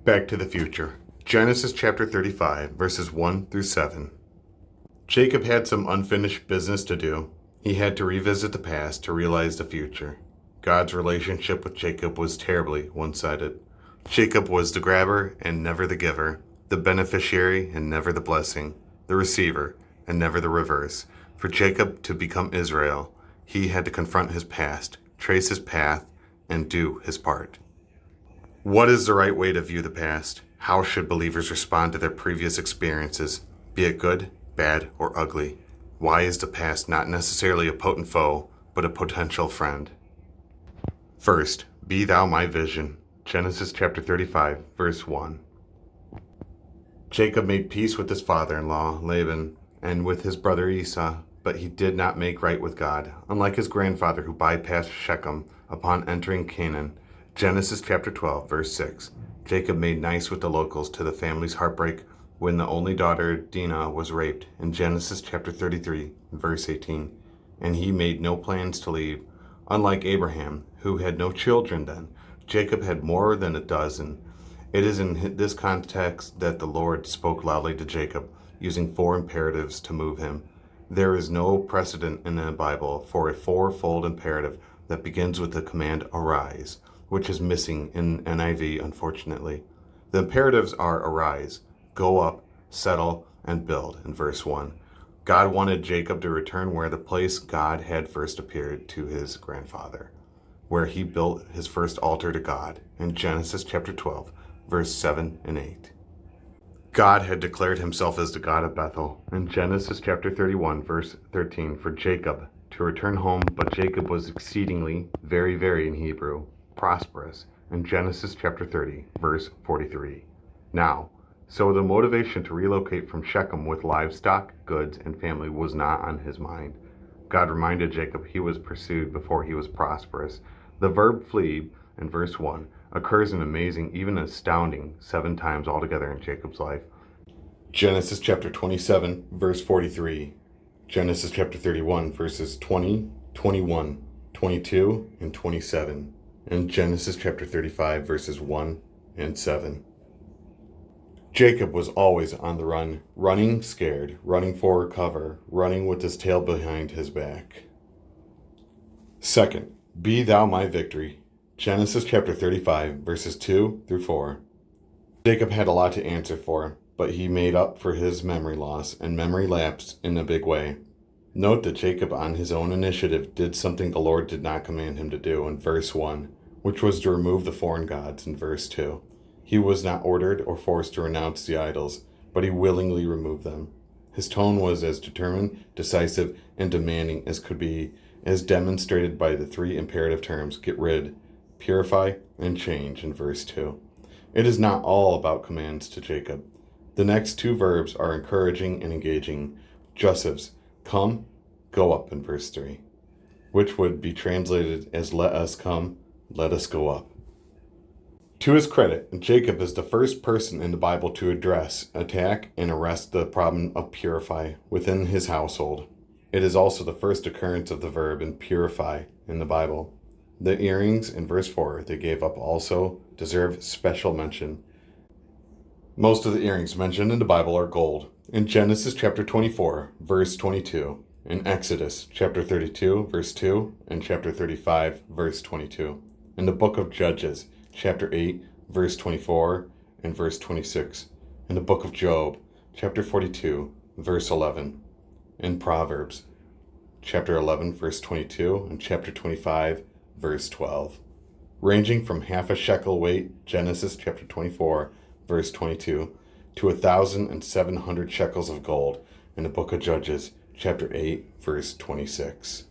Back to the future. Genesis chapter 35, verses 1 through 7. Jacob had some unfinished business to do. He had to revisit the past to realize the future. God's relationship with Jacob was terribly one-sided. Jacob was the grabber and never the giver, the beneficiary and never the blessing, the receiver and never the reverse. For Jacob to become Israel, he had to confront his past, trace his path, and do his part. What is the right way to view the past? How should believers respond to their previous experiences, be it good, bad, or ugly? Why is the past not necessarily a potent foe, but a potential friend? First, be thou my vision. Genesis chapter 35, verse 1. Jacob made peace with his father-in-law, Laban, and with his brother Esau, but he did not make right with God, unlike his grandfather who bypassed Shechem upon entering Canaan. Genesis chapter 12, verse 6. Jacob made nice with the locals to the family's heartbreak when the only daughter, Dinah, was raped in Genesis chapter 33, verse 18. And he made no plans to leave. Unlike Abraham, who had no children then, Jacob had more than a dozen. It is in this context that the Lord spoke loudly to Jacob, using 4 imperatives to move him. There is no precedent in the Bible for a 4-fold imperative that begins with the command arise, which is missing in NIV, unfortunately. The imperatives are arise, go up, settle, and build in verse 1. God wanted Jacob to return where the place God had first appeared to his grandfather, where he built his first altar to God in Genesis chapter 12, verse 7 and 8. God had declared himself as the God of Bethel in Genesis chapter 31, verse 13, for Jacob to return home, but Jacob was exceedingly, very in Hebrew, prosperous in Genesis chapter 30, verse 43. Now, so the motivation to relocate from Shechem with livestock, goods, and family was not on his mind. God reminded Jacob he was pursued before he was prosperous. The verb flee in verse 1 occurs an amazing, even astounding 7 times altogether in Jacob's life. Genesis chapter 27, verse 43. Genesis chapter 31, verses 20, 21, 22, and 27. And Genesis chapter 35, verses 1 and 7. Jacob was always on the run, running scared, running for cover, running with his tail behind his back. Second, be thou my victory. Genesis chapter 35, verses 2 through 4. Jacob had a lot to answer for, but he made up for his memory loss, and memory lapsed in a big way. Note that Jacob, on his own initiative, did something the Lord did not command him to do in verse 1, which was to remove the foreign gods in verse 2. He was not ordered or forced to renounce the idols, but he willingly removed them. His tone was as determined, decisive, and demanding as could be, as demonstrated by the 3 imperative terms, get rid, purify, and change in verse 2. It is not all about commands to Jacob. The next 2 verbs are encouraging and engaging. Joseph's come, go up in verse 3, which would be translated as let us come, let us go up. To his credit, Jacob is the first person in the Bible to address, attack, and arrest the problem of purify within his household. It is also the first occurrence of the verb in purify in the Bible. The earrings in verse 4 they gave up also deserve special mention. Most of the earrings mentioned in the Bible are gold. In Genesis chapter 24, verse 22, in Exodus chapter 32, verse 2, and chapter 35, verse 22. In the book of Judges, chapter 8, verse 24, and verse 26. In the book of Job, chapter 42, verse 11. In Proverbs, chapter 11, verse 22, and chapter 25, verse 12. Ranging from half a shekel weight, Genesis chapter 24, verse 22, to 1,700 shekels of gold in the book of Judges, chapter 8, verse 26.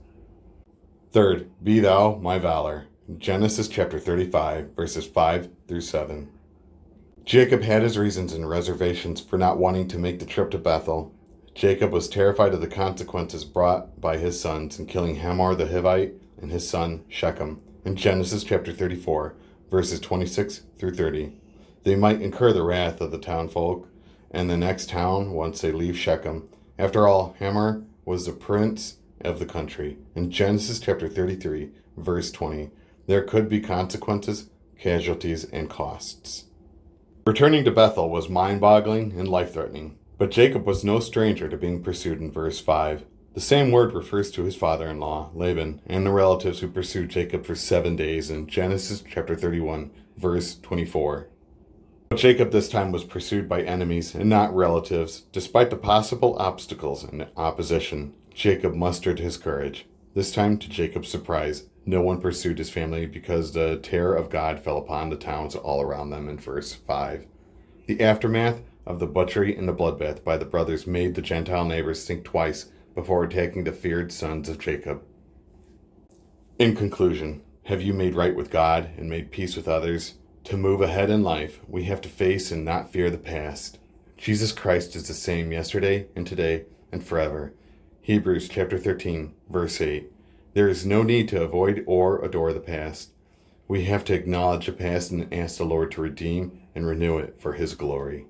Third, be thou my valor. Genesis chapter 35, verses 5 through 7. Jacob had his reasons and reservations for not wanting to make the trip to Bethel. Jacob was terrified of the consequences brought by his sons in killing Hamor the Hivite and his son Shechem in Genesis chapter 34, verses 26 through 30. They might incur the wrath of the townfolk and the next town once they leave Shechem. After all, Hamor was the prince of the country. In Genesis chapter 33, verse 20, there could be consequences, casualties, and costs. Returning to Bethel was mind-boggling and life-threatening, but Jacob was no stranger to being pursued in verse 5. The same word refers to his father-in-law, Laban, and the relatives who pursued Jacob for 7 days in Genesis chapter 31, verse 24. But Jacob this time was pursued by enemies and not relatives. Despite the possible obstacles and opposition, Jacob mustered his courage. This time, to Jacob's surprise, no one pursued his family because the terror of God fell upon the towns all around them in verse 5. The aftermath of the butchery and the bloodbath by the brothers made the Gentile neighbors think twice before attacking the feared sons of Jacob. In conclusion, have you made right with God and made peace with others? To move ahead in life, we have to face and not fear the past. Jesus Christ is the same yesterday and today and forever. Hebrews chapter 13, verse 8. There is no need to avoid or adore the past. We have to acknowledge the past and ask the Lord to redeem and renew it for His glory.